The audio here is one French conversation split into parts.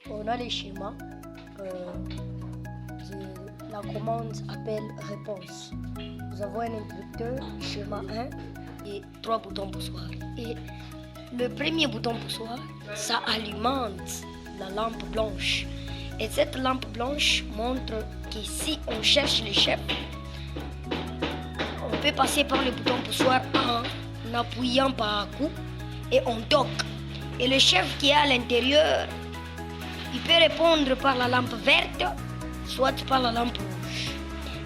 On a les schémas. La commande appelle réponse. Nous avons un interrupteur, schéma 1 et 3 boutons poussoirs. Et le premier bouton poussoir, ça alimente la lampe blanche. Et cette lampe blanche montre que si on cherche le chef, on peut passer par le bouton poussoir en appuyant par coup et on toque. Et le chef qui est à l'intérieur, il peut répondre par la lampe verte, soit par la lampe rouge.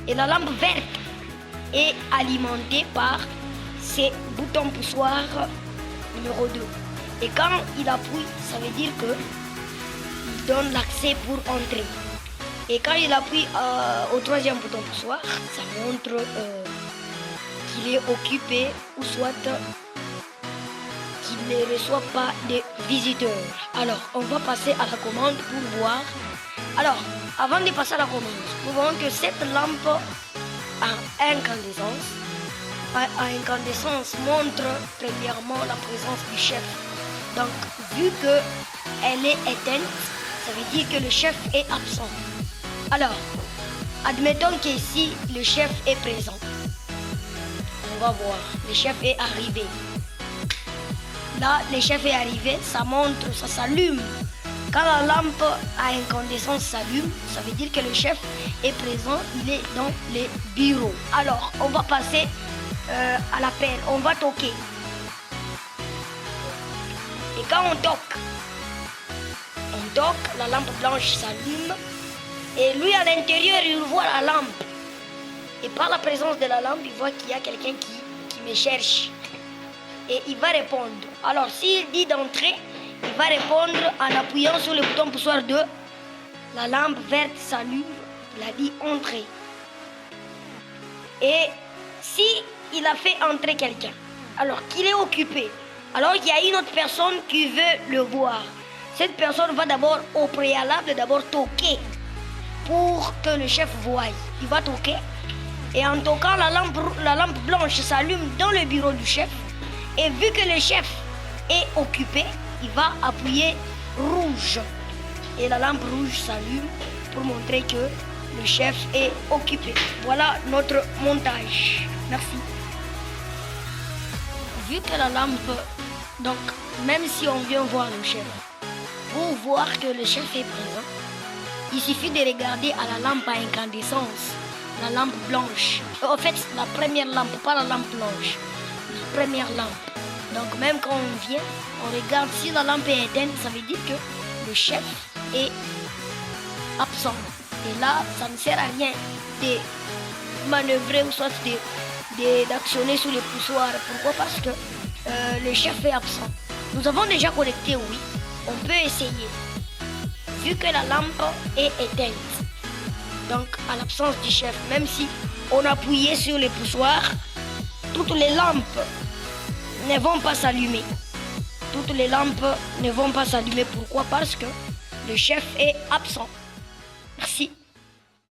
Et la lampe verte est alimentée par ces boutons poussoirs numéro 2. Et quand il appuie, ça veut dire que il donne l'accès pour entrer. Et quand il appuie au troisième bouton poussoir, ça montre qu'il est occupé ou soit qu'il ne reçoit pas de visiteurs. Alors, on va passer à la commande pour voir. Alors, avant de passer à la commande, nous voyons que cette lampe à incandescence, montre premièrement la présence du chef. Donc, vu qu'elle est éteinte, ça veut dire que le chef est absent. Alors, admettons qu'ici, le chef est présent. On va voir, le chef est arrivé. Là, le chef est arrivé, ça montre, ça s'allume. Quand la lampe à incandescence s'allume, ça veut dire que le chef est présent, il est dans les bureaux. Alors, on va passer à l'appel, on va toquer. Et quand on toque, la lampe blanche s'allume. Et lui, à l'intérieur, il voit la lampe. Et par la présence de la lampe, il voit qu'il y a quelqu'un qui me cherche. Et il va répondre. Alors, s'il dit d'entrer, il va répondre en appuyant sur le bouton poussoir 2. La lampe verte s'allume. Il a dit entrer. Et si il a fait entrer quelqu'un, alors qu'il est occupé, alors qu'il y a une autre personne qui veut le voir, cette personne va d'abord au préalable toquer pour que le chef voie. Il va toquer et en toquant, la lampe blanche s'allume dans le bureau du chef. Et vu que le chef est occupé, il va appuyer rouge. Et la lampe rouge s'allume pour montrer que le chef est occupé. Voilà notre montage. Merci. Vu que la lampe, donc même si on vient voir le chef, pour voir que le chef est présent, il suffit de regarder à la lampe à incandescence, la lampe blanche. En fait, la première lampe, pas la lampe blanche. La première lampe. Donc même quand on vient, on regarde si la lampe est éteinte, ça veut dire que le chef est absent. Et là, ça ne sert à rien de manœuvrer ou soit d'actionner sur les poussoirs. Pourquoi? Parce que le chef est absent. Nous avons déjà connecté, oui. On peut essayer. Vu que la lampe est éteinte, donc à l'absence du chef, même si on appuyait sur les poussoirs, toutes les lampes ne vont pas s'allumer. Toutes les lampes ne vont pas s'allumer. Pourquoi? Parce que le chef est absent. Merci.